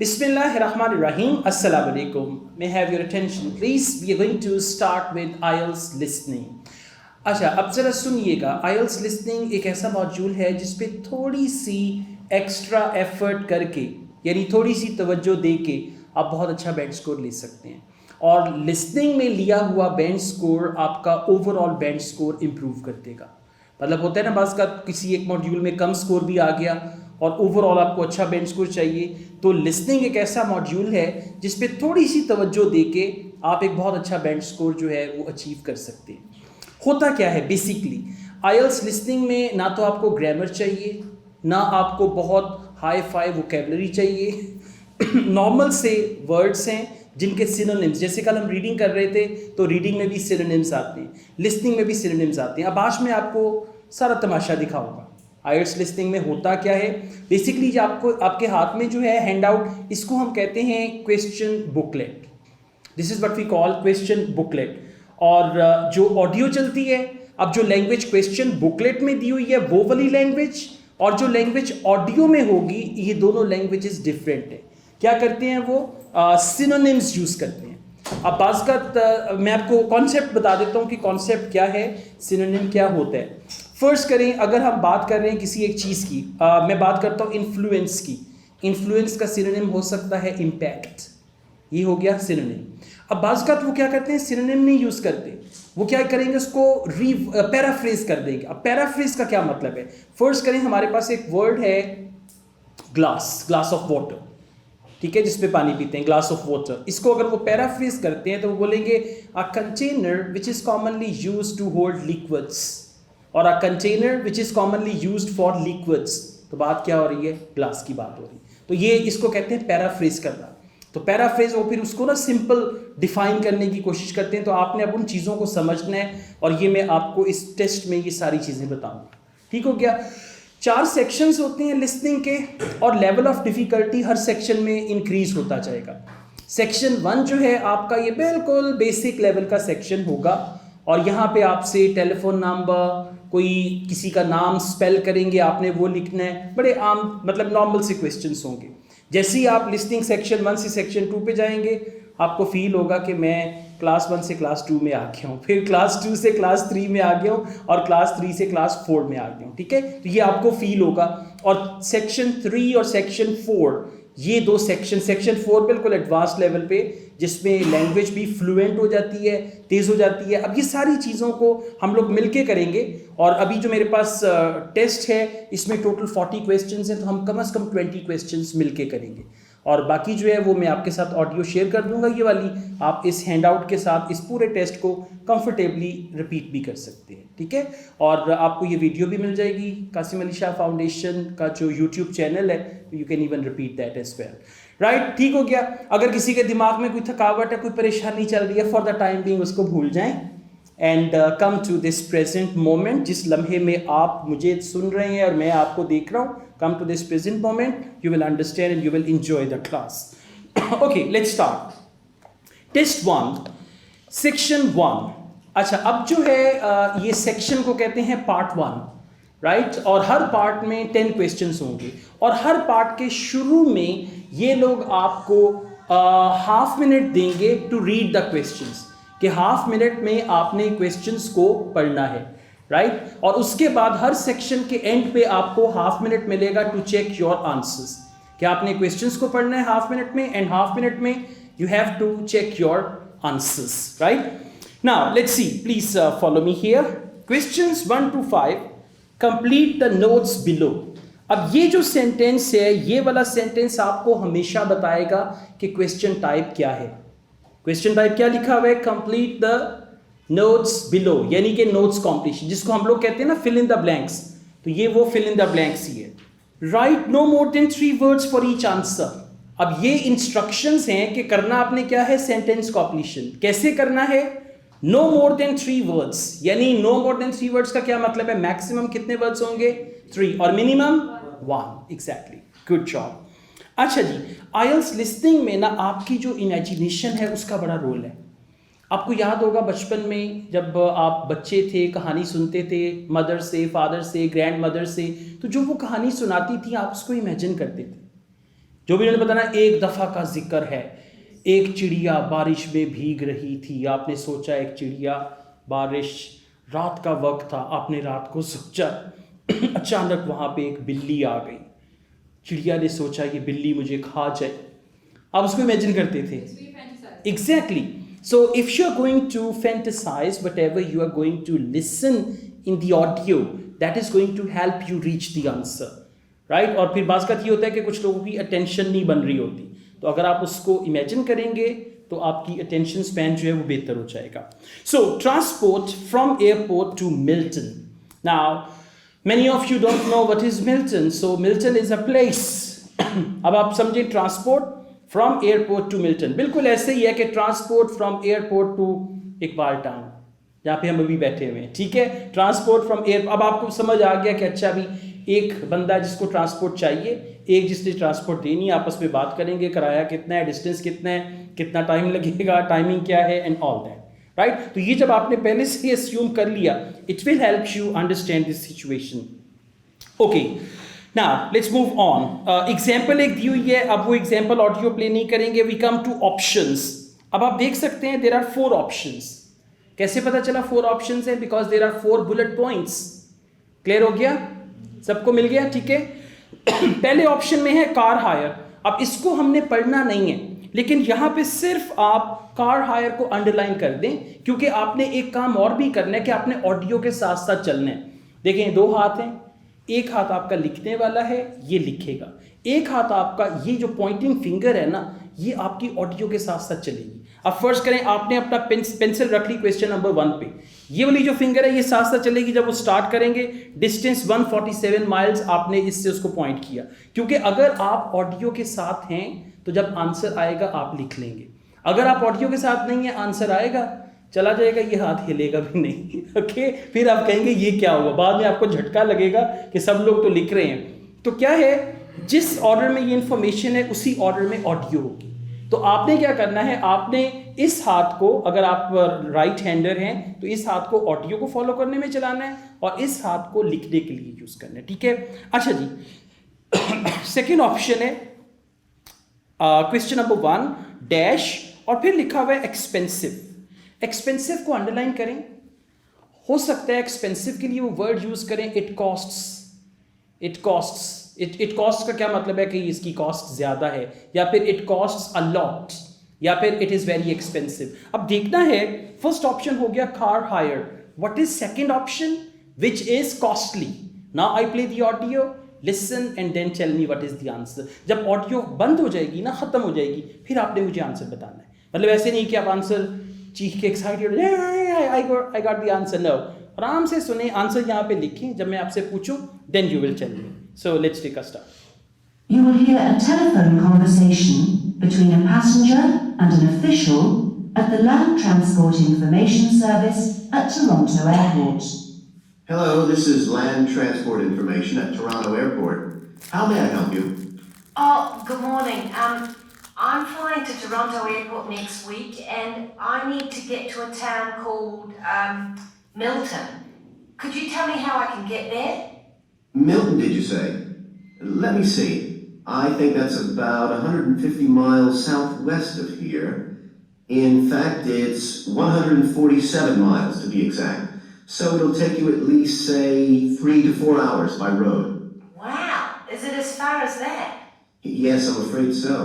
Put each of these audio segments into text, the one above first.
Bismillahirrahmanirrahim. Assalamu alaikum. May I have your attention, please? We are going to start with IELTS listening. अच्छा, अब ज़रा सुनिएगा. IELTS listening एक ऐसा module है जिसपे थोड़ी सी एक्स्ट्रा एफर्ट करके, यानी थोड़ी सी तवज्जो दे के आप बहुत अच्छा बैंड स्कोर ले सकते हैं. और लिसनिंग में लिया हुआ बैंड स्कोर आपका ओवरऑल बैंड स्कोर इम्प्रूव कर देगा. मतलब होता है ना, बाज़ का किसी एक मॉड्यूल में कम स्कोर भी आ गया और ओवरऑल आपको अच्छा बैंड स्कोर चाहिए, तो लिसनिंग एक ऐसा मॉड्यूल है जिस पे थोड़ी सी तवज्जो देके आप एक बहुत अच्छा बैंड स्कोर जो है वो अचीव कर सकते हैं. होता क्या है बेसिकली, आईएलटीएस लिसनिंग में ना तो आपको ग्रामर चाहिए, ना आपको बहुत हाई फाई वोकेबलरी चाहिए. नॉर्मल से वर्ड्स हैं जिनके सिनोनिम्स, जैसे कल हम रीडिंग कर रहे थे तो रीडिंग में भी सिनोनिम्स आते हैं, लिसनिंग में भी सिनोनिम्स आते हैं. अब आज मैं आपको सारा तमाशा दिखाऊंगा. आईएलटीएस लिसनिंग में होता क्या है बेसिकली, जो आपके हाथ में जो है हैंड आउट, इसको हम कहते हैं question booklet. This is what we call question booklet. और जो ऑडियो चलती है, अब जो लैंग्वेज क्वेश्चन बुकलेट में दी हुई है वो वाली लैंग्वेज, और जो लैंग्वेज ऑडियो में होगी, ये दोनों लैंग्वेजेस डिफरेंट है. क्या करते हैं वो? सिनोनिम्स यूज करते हैं. अब बाज़ का मैं आपको कॉन्सेप्ट बता देता हूँ कि कॉन्सेप्ट क्या है, सिनोनिम क्या होता है. फर्स्ट करें, अगर हम बात कर रहे हैं किसी एक चीज़ की, मैं बात करता हूँ इन्फ्लुएंस की. इन्फ्लुएंस का सिनोनिम हो सकता है इम्पैक्ट. ये हो गया सिनोनिम. अब बाज़ का वो क्या करते हैं, सिनोनिम नहीं यूज़ करते, वो क्या करेंगे, उसको पैराफ्रेज कर देंगे. अब पैराफ्रेज का क्या मतलब है? फर्स्ट करें, हमारे पास एक वर्ड है ग्लास, ग्लास ऑफ वाटर, ठीक है, जिसपे पानी पीते हैं, ग्लास ऑफ वाटर. इसको अगर वो पैराफ्रेज करते हैं तो वो बोलेंगे a container which is commonly used to hold liquids, और a container which is commonly used for liquids. तो बात क्या हो रही है? ग्लास की बात हो रही है. तो ये इसको कहते हैं पैराफ्रेज करना. तो पैराफ्रेज, वो फिर उसको ना सिंपल डिफाइन करने की कोशिश करते हैं. तो आपने अब उन चीज़ों को समझना है, और ये मैं आपको इस टेस्ट में ये सारी चीज़ें बताऊँगा. ठीक हो गया. 4 सेक्शंस होते हैं लिसनिंग के, और level of difficulty her section में इंक्रीज होता जाएगा. सेक्शन 1 जो है आपका, ये बिल्कुल बेसिक लेवल का सेक्शन होगा, और यहाँ पे आपसे टेलीफोन नंबर, कोई किसी का नाम स्पेल करेंगे, आपने वो लिखना है. बड़े आम, मतलब नॉर्मल से क्वेश्चंस होंगे. जैसे ही आप लिसनिंग सेक्शन 1 से सेक्शन 2 पे जाएंगे, आपको फील होगा कि मैं क्लास 1 से क्लास 2 में आ गया हूँ, फिर क्लास 2 से क्लास 3 में आ गया हूँ, और क्लास 3 से क्लास 4 में आ गया हूँ. ठीक है, तो ये आपको फील होगा. और सेक्शन 3 और सेक्शन 4, ये दो सेक्शन, सेक्शन 4 बिल्कुल एडवांस लेवल पे, जिसमें लैंग्वेज भी फ्लुएंट हो जाती है, तेज़ हो जाती है. अब ये सारी चीज़ों को हम लोग मिलके करेंगे. और अभी जो मेरे पास टेस्ट है, इसमें टोटल 40 क्वेश्चंस हैं, तो हम कम से कम 20 क्वेश्चंस मिलके करेंगे. और बाकी जो है वो मैं आपके साथ ऑडियो शेयर कर दूंगा, ये वाली. आप इस हैंडआउट के साथ इस पूरे टेस्ट को कंफर्टेबली रिपीट भी कर सकते हैं. ठीक है, और आपको ये वीडियो भी मिल जाएगी. कासिम अली शाह फाउंडेशन का जो यूट्यूब चैनल है, you can even repeat that as well. Right, ठीक हो गया. अगर किसी के दिमाग में कोई थकावट है, कोई परेशानी चल रही है, फॉर द टाइम बिंग उसको भूल जाएं, and come to this present moment. जिस लम्हे में आप मुझे सुन रहे हैं और मैं आपको देख रहा हूँ, come to this present moment, you will understand and you will enjoy the class. Okay, let's start. Test 1, Section 1. अच्छा, अब जो है ये सेक्शन को कहते हैं पार्ट 1, राइट. और हर पार्ट में 10 क्वेश्चंस होंगे, और हर पार्ट के शुरू में ये लोग आपको हाफ मिनट देंगे टू रीड द क्वेश्चंस, कि हाफ मिनट में आपने क्वेश्चंस को पढ़ना है, राइट. और उसके बाद हर सेक्शन के एंड पे आपको हाफ मिनट मिलेगा टू चेक योर आंसर्स, कि आपने क्वेश्चंस को पढ़ना है हाफ मिनट में, एंड हाफ मिनट में you have to check your answers, right. Now let's see, please follow me here. Questions 1 to 5, complete the notes below. अब ये जो सेंटेंस है, ये वाला सेंटेंस आपको हमेशा बताएगा कि क्वेश्चन टाइप क्या है. क्वेश्चन टाइप क्या लिखा हुआ है? कंप्लीट द नोट्स बिलो, यानी कि नोट्स कॉम्प्लीशन, जिसको हम लोग कहते हैं ना फिल इन द ब्लैंक्स. तो ये वो फिल इन द ब्लैंक्स ही है. Write no more than 3 words for each answer. अब ये इंस्ट्रक्शंस हैं कि करना आपने क्या है, सेंटेंस कॉम्प्लीशन. कैसे करना है? नो मोर देन 3 वर्ड्स, यानी नो मोर देन 3 वर्ड्स का क्या मतलब है? मैक्सिमम कितने वर्ड्स होंगे? 3, और मिनिमम 1. Exactly, good job. अच्छा जी, आईएलटीएस लिसनिंग में ना आपकी जो इमेजिनेशन है उसका बड़ा रोल है. आपको याद होगा बचपन में जब आप बच्चे थे, कहानी सुनते थे मदर से, फादर से, ग्रैंड मदर से, तो जो वो कहानी सुनाती थी आप उसको इमेजिन करते थे. जो भी उन्होंने बताना, एक दफ़ा का जिक्र है, एक चिड़िया बारिश में भीग रही थी। आपने सोचा एक चिड़िया, बारिश, रात का वक्त था, आपने रात को सोचा, अचानक वहाँ पे एक बिल्ली आ गई। चिड़िया ने सोचा ये बिल्ली मुझे खा जाए। आप उसको इमेजिन करते थे। Exactly. So if you are going to fantasise whatever you are going to listen in the audio, that is going to help you reach the answer, right. और फिर बात ये होता है कि कुछ लोगों की अटेंशन नहीं बन रही होती, तो अगर आप उसको इमेजिन करेंगे तो आपकी अटेंशन स्पैन जो है वो बेहतर हो जाएगा। So transport from airport to Milton. Now many of you don't know what is Milton, so Milton is a place. अब आप समझें, transport from airport to Milton बिल्कुल ऐसे ही है कि transport from airport to Iqbal Town, जहाँ पे हम अभी बैठे हुए हैं, ठीक है। ट्रांसपोर्ट फ्रॉम एयर, अब आपको समझ आ गया कि अच्छा भी एक बंदा जिसको ट्रांसपोर्ट चाहिए, एक जिसने ट्रांसपोर्ट देनी है, आपस में बात करेंगे, किराया कितना है, डिस्टेंस कितना है, कितना टाइम लगेगा, टाइमिंग क्या है, एंड ऑल दैट, राइट। तो ये जब आपने पहले से ही अस्यूम कर लिया, it will help you understand this situation. Okay, now let's move on. Example एक दी हुई है, अब वो एग्जाम्पल ऑडियो प्ले नहीं करेंगे। We come to options. अब आप देख सकते हैं देयर आर 4 ऑप्शंस। कैसे पता चला 4 ऑप्शंस है? Because there are 4 bullet points. Clear हो गया? सबको मिल गया? ठीक है। पहले ऑप्शन में है कार हायर। अब इसको हमने पढ़ना नहीं है, लेकिन यहां पे सिर्फ आप कार हायर को अंडरलाइन कर दें, क्योंकि आपने एक काम और भी करना है कि आपने ऑडियो के साथ साथ चलना है। देखें, 2 हाथ हैं, एक हाथ आपका लिखने वाला है, ये लिखेगा, एक हाथ आपका ये जो पॉइंटिंग फिंगर है ना, ये आपकी ऑडियो के साथ साथ चलेगी। अब फर्ज करें आपने अपना पेंसिल रख ली क्वेश्चन नंबर 1 पे, ये वाली जो फिंगर है ये साथ साथ चलेगी। जब वो स्टार्ट करेंगे, डिस्टेंस 147 माइल्स, आपने इससे उसको पॉइंट किया, क्योंकि अगर आप ऑडियो के साथ हैं तो जब आंसर आएगा आप लिख लेंगे। अगर आप ऑडियो के साथ नहीं है, आंसर आएगा, चला जाएगा, ये हाथ हिलेगा भी नहीं। ओके, फिर आप कहेंगे ये क्या हुआ, बाद में आपको झटका लगेगा कि सब लोग तो लिख रहे हैं। तो क्या है, जिस ऑर्डर में ये इंफॉर्मेशन है उसी ऑर्डर में ऑडियो होगी। तो आपने क्या करना है, आपने इस हाथ को, अगर आप राइट हैंडर हैं तो इस हाथ को ऑडियो को फॉलो करने में चलाना है और इस हाथ को लिखने के लिए यूज करना है, ठीक है। अच्छा जी, सेकेंड ऑप्शन है क्वेश्चन नंबर 1 डैश और फिर लिखा हुआ है एक्सपेंसिव। एक्सपेंसिव को अंडरलाइन करें। हो सकता है एक्सपेंसिव के लिए वो वर्ड यूज करें इट कॉस्ट्स। इट कॉस्ट का क्या मतलब है कि इसकी कॉस्ट ज्यादा है, या फिर इट कॉस्ट्स अ लॉट, या फिर इट इज वेरी एक्सपेंसिव। अब देखना है, फर्स्ट ऑप्शन हो गया car hire. What is second option? Which is costly. Now I play the audio, listen and then tell me what is the answer. जब audio बंद हो जाएगी ना, खत्म हो जाएगी, फिर आपने मुझे आंसर बताना है। मतलब ऐसे नहीं कि आप आंसर चीख के excited I got the answer. No, आराम से सुने, आंसर यहाँ पे लिखें, जब मैं आपसे पूछूं then you will tell me. So let's take a start. You will hear a telephone conversation between a passenger and an official at the Land Transport Information Service at Toronto Airport. Hello, this is Land Transport Information at Toronto Airport. How may I help you? Oh, good morning. I'm flying to Toronto Airport next week, and I need to get to a town called Milton. Could you tell me how I can get there? Milton, did you say? Let me see. I think that's about 150 miles southwest of here. In fact, it's 147 miles to be exact. So it'll take you at least, say, 3 to 4 hours by road. Wow, is it as far as that? Yes, I'm afraid so.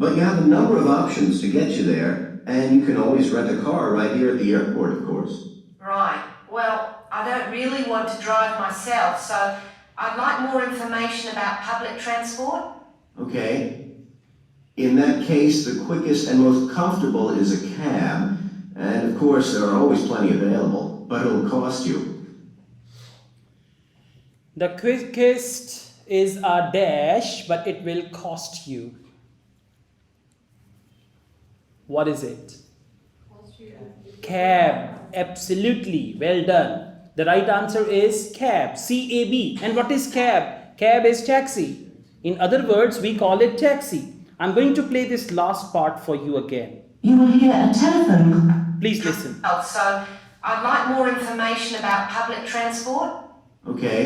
But you have a number of options to get you there, and you can always rent a car right here at the airport, of course. Right. Well, I don't really want to drive myself, so I'd like more information about public transport. Okay. In that case, the quickest and most comfortable is a cab, and of course there are always plenty available, but it'll cost you. The quickest is a dash, but it will cost you. What is it? Cab. Absolutely. Well done. The right answer is cab. C-A-B. And what is cab? Cab is taxi. In other words, we call it taxi. I'm going to play this last part for you again. You will hear a telephone. Please listen. Oh, so I'd like more information about public transport. Okay.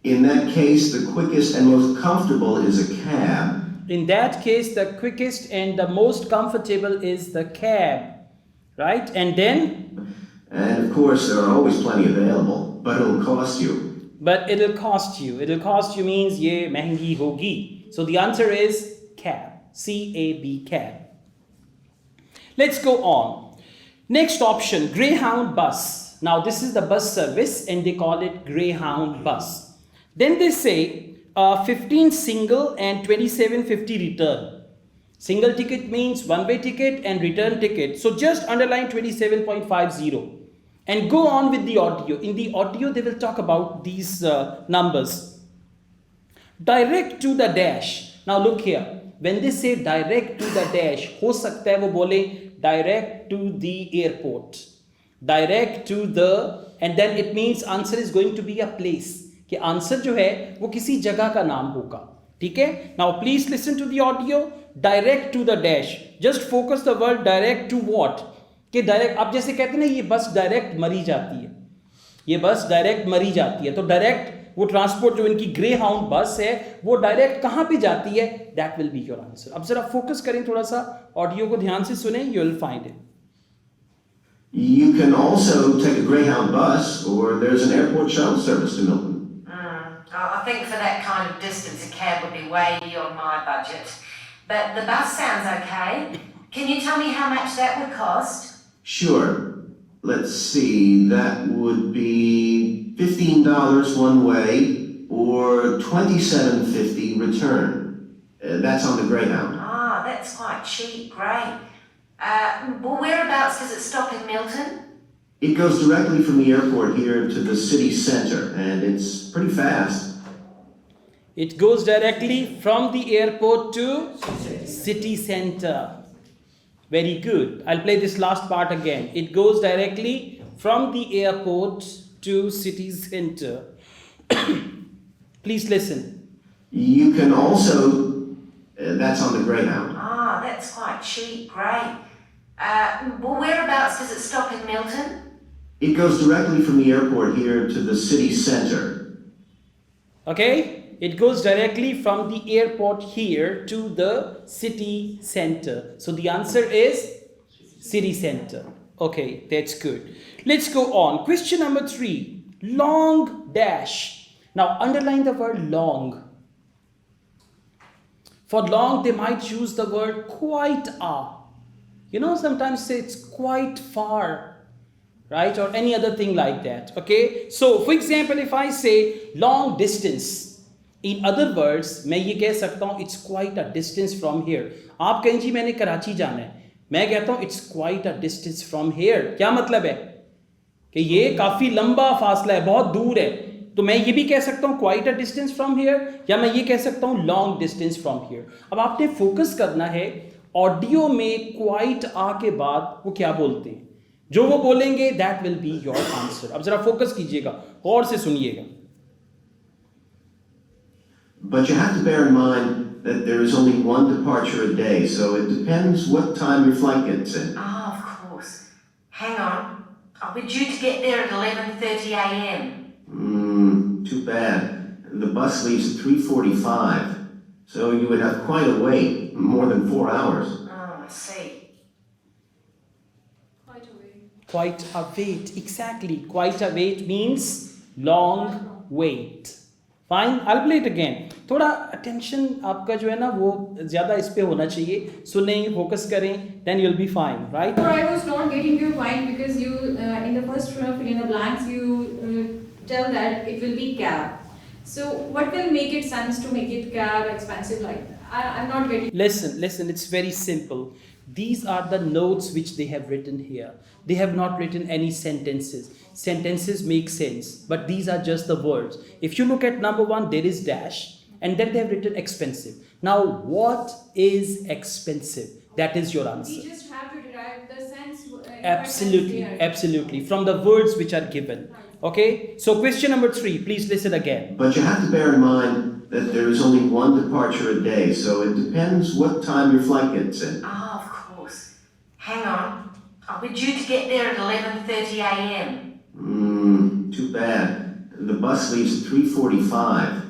In that case, the quickest and most comfortable is a cab, In that case, the quickest and the most comfortable is the cab, right? And then, And of course, there are always plenty available, but it'll cost you. but it'll cost you. It'll cost you means ye mehengi hogi. So the answer is cab. C-A-B, cab. Let's go on. Next option, Greyhound bus. Now this is the bus service and they call it Greyhound bus. Then they say 15 single and 27.50 return. Single ticket means one-way ticket and return ticket. So just underline 27.50 and go on with the audio. In the audio they will talk about these numbers. Direct to the dash. Now look here. When they say direct to the dash, हो सकता है वो बोले direct to the airport, direct to the, and then it means answer is going to be a place, कि answer जो है वो किसी जगह का नाम होगा, ठीक है. Now please listen to the audio. Direct to the dash, just focus the word direct to what, कि direct, आप जैसे कहते हैं ना ये बस डायरेक्ट मरी जाती है, ये बस डायरेक्ट मरी जाती है, तो डायरेक्ट वो ट्रांसपोर्ट जो इनकी ग्रे हाउंड बस है वो डायरेक्ट कहां पे जाती है, that will be your answer. अब जरा फोकस करें, थोड़ा सा ऑडियो को ध्यान से सुने, you will find it. You can also take a Greyhound bus, or there's an airport shuttle service to Milton. I think for that kind of distance, a cab would be way beyond my budget. But the bus sounds okay. Can you tell me how much that would cost? Sure. Let's see, that would be $15 one way, or $27.50 return. That's on the Greyhound. Ah, that's quite cheap. Great. Well, whereabouts does it stop in Milton? It goes directly from the airport here to the city center, and it's pretty fast. It goes directly from the airport to city center. Very good. I'll play this last part again. It goes directly from the airport to city center. Please listen. You can also, that's on the Greyhound. Ah, that's quite cheap. Great. Well, whereabouts does it stop in Milton? It goes directly from the airport here to the city center. Okay? It goes directly from the airport here to the city center. So the answer is city center. Okay, that's good. Let's go on. Question number 3. Long dash. Now underline the word long. For long, they might use the word quite a. You know, sometimes say it's quite far, right? Or any other thing like that. Okay? So, for example, if I say long distance, in other words, मैं ये कह सकता हूँ it's quite a distance from here. आप कहें जी मैंने कराची जाना है, मैं कहता हूँ it's quite a distance from here. क्या मतलब है कि ये काफ़ी लंबा फासला है, बहुत दूर है. तो मैं ये भी कह सकता हूँ quite a distance from here, या मैं ये कह सकता हूँ long distance from here. अब आपने फोकस करना है ऑडियो में quite a के बाद वो क्या बोलते हैं, जो वो बोलेंगे that will be your answer. अब जरा फोकस कीजिएगा, गौर से सुनिएगा. But you have to bear in mind that there is only one departure a day, so it depends what time your flight gets in. Oh, of course. Hang on. I'll be due to get there at 11:30 a.m. Too bad. The bus leaves at 3:45, so you would have quite a wait, more than 4 hours. Oh, I see. Quite a wait, exactly. Quite a wait means long wait. Fine, I'll play it again. थोड़ा attention आपका जो है ना वो ज़्यादा इस पे होना चाहिए. सुनें, focus करें, then you'll be fine, right? I was not getting your point because you, in the first fill in the blanks, you tell that it will be cab. So what will make it sense to make it cab expensive like that? I'm not getting. Listen, it's very simple. These are the notes which they have written here. They have not written any sentences. Sentences make sense, but these are just the words. If you look at number 1, there is dash, and then they have written expensive. Now, what is expensive? That is your answer. We just have to derive the sense. Absolutely. From the words which are given. Okay? So, question number 3, please listen again. But you have to bear in mind that there is only one departure a day, so it depends what time your flight gets in. Oh, of course. Hang on. I'll be due to get there at 11:30 a.m. Too bad. The bus leaves at 3:45,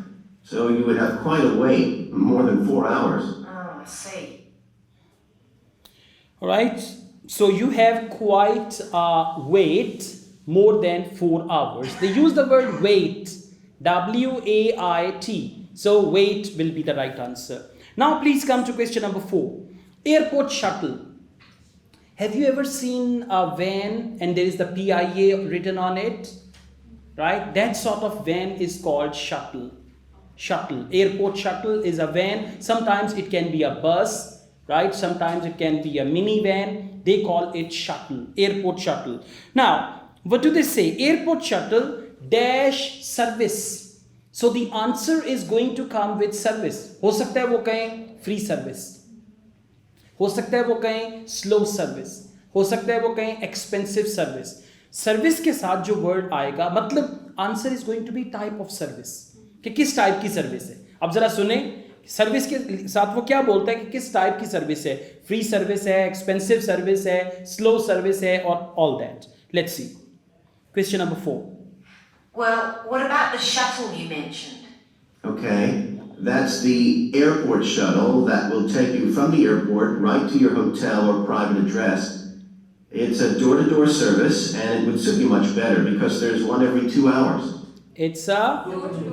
so you would have quite a wait, more than 4 hours. Oh, I see. All right. So you have quite a wait more than 4 hours. They use the word wait, W-A-I-T. So wait will be the right answer. Now please come to question number 4. Airport shuttle. Have you ever seen a van and there is the PIA written on it? Right? That sort of van is called shuttle. Shuttle. Airport shuttle is a van. Sometimes it can be a bus, right? Sometimes it can be a minivan. They call it shuttle. Airport shuttle. Now, what do they say? Airport shuttle dash service. So the answer is going to come with service. हो सकता है वो कहें free service. हो सकता है वो कहें स्लो सर्विस, हो सकता है वो कहें एक्सपेंसिव सर्विस. सर्विस के साथ जो वर्ड आएगा मतलब answer is going to be type of service, कि किस टाइप की सर्विस है. अब जरा सुने, सर्विस के साथ वो क्या बोलता है कि किस टाइप की सर्विस है. फ्री सर्विस है, एक्सपेंसिव सर्विस है, स्लो सर्विस है और all that. Let's see question number 4. Well, what about the shuttle you mentioned? Okay, that's the airport shuttle that will take you from the airport right to your hotel or private address. It's a door-to-door service, and it would suit you much better because there's one every 2 hours. It's a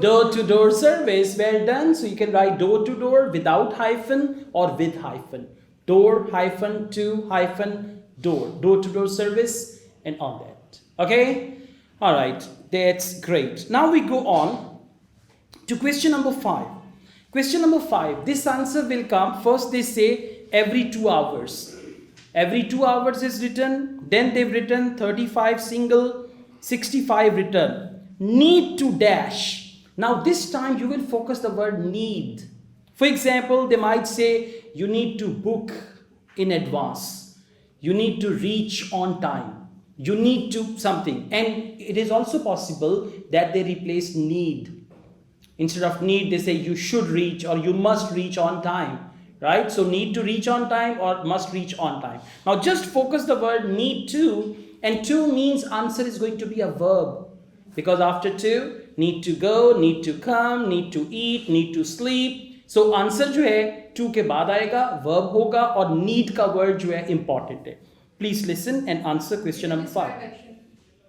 door-to-door service. Well done. So you can write door-to-door without hyphen or with hyphen. Door hyphen to hyphen door. Door-to-door service and all that. Okay? All right. That's great. Now we go on to question number 5. Question number 5. This answer will come. First they say every 2 hours. Every 2 hours is written. Then they've written 35 single, 65 return. Need to dash. Now this time you will focus the word need. For example, they might say you need to book in advance. You need to reach on time. You need to something. And it is also possible that they replace need. Instead of need, they say you should reach or you must reach on time. Right? So need to reach on time or must reach on time. Now just focus the word need to, and to means answer is going to be a verb. Because after to, need to go, need to come, need to eat, need to sleep. So answer जो है to के बाद आएगा, verb होगा और need का word जो है important है. Please listen and answer question number 5.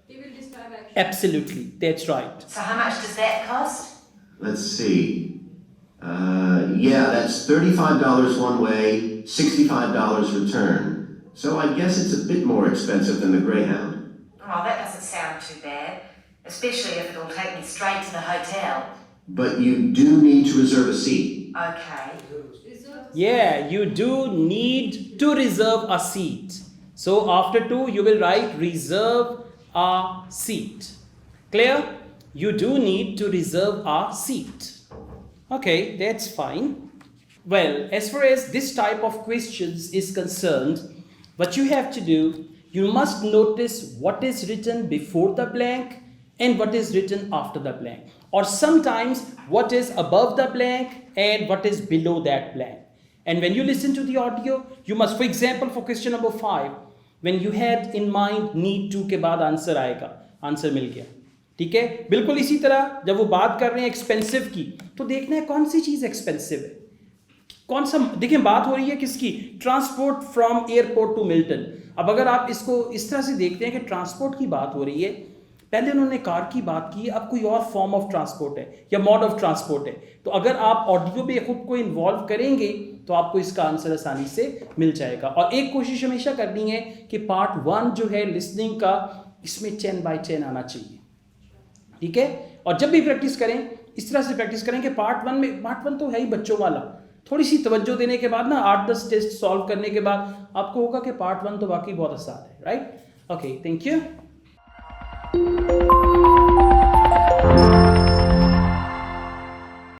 He will describe action. Absolutely, that's right. So how much does that cost? Let's see. Yeah, that's $35 one way, $65 return. So I guess it's a bit more expensive than the Greyhound. Oh, that doesn't sound too bad. Especially if it'll take me straight to the hotel. But you do need to reserve a seat. Okay. Yeah, you do need to reserve a seat. So after to, you will write reserve a seat. Clear? You do need to reserve a seat. Okay, that's fine. Well, as far as this type of questions is concerned, what you have to do, you must notice what is written before the blank and what is written after the blank. Or sometimes what is above the blank and what is below that blank. And when you listen to the audio, you must, for example, for question number 5, when you had in mind need to के बाद answer आएगा, answer मिल गया. ठीक है. बिल्कुल इसी तरह जब वो बात कर रहे हैं एक्सपेंसिव की, तो देखना है कौन सी चीज़ एक्सपेंसिव है, कौन सा. देखिए बात हो रही है किसकी, transport from airport to Milton. अब अगर आप इसको इस तरह से देखते हैं कि ट्रांसपोर्ट की बात हो रही है, पहले उन्होंने कार की बात की, अब कोई और फॉर्म ऑफ ट्रांसपोर्ट है या मोड ऑफ ट्रांसपोर्ट है, तो अगर आप ऑडियो पे खुद को इन्वॉल्व करेंगे तो आपको इसका आंसर आसानी से मिल जाएगा. और एक कोशिश हमेशा करनी है कि पार्ट 1 जो है लिसनिंग का, इसमें 10/10 आना चाहिए. ठीक है. और जब भी प्रैक्टिस करें इस तरह से प्रैक्टिस करें कि पार्ट 1 तो है ही बच्चों वाला, थोड़ी सी तवज्जो देने के बाद ना 8-10 टेस्ट सॉल्व करने के बाद आपको होगा कि पार्ट 1 तो वाकई बहुत आसान है. राइट. Okay, thank you.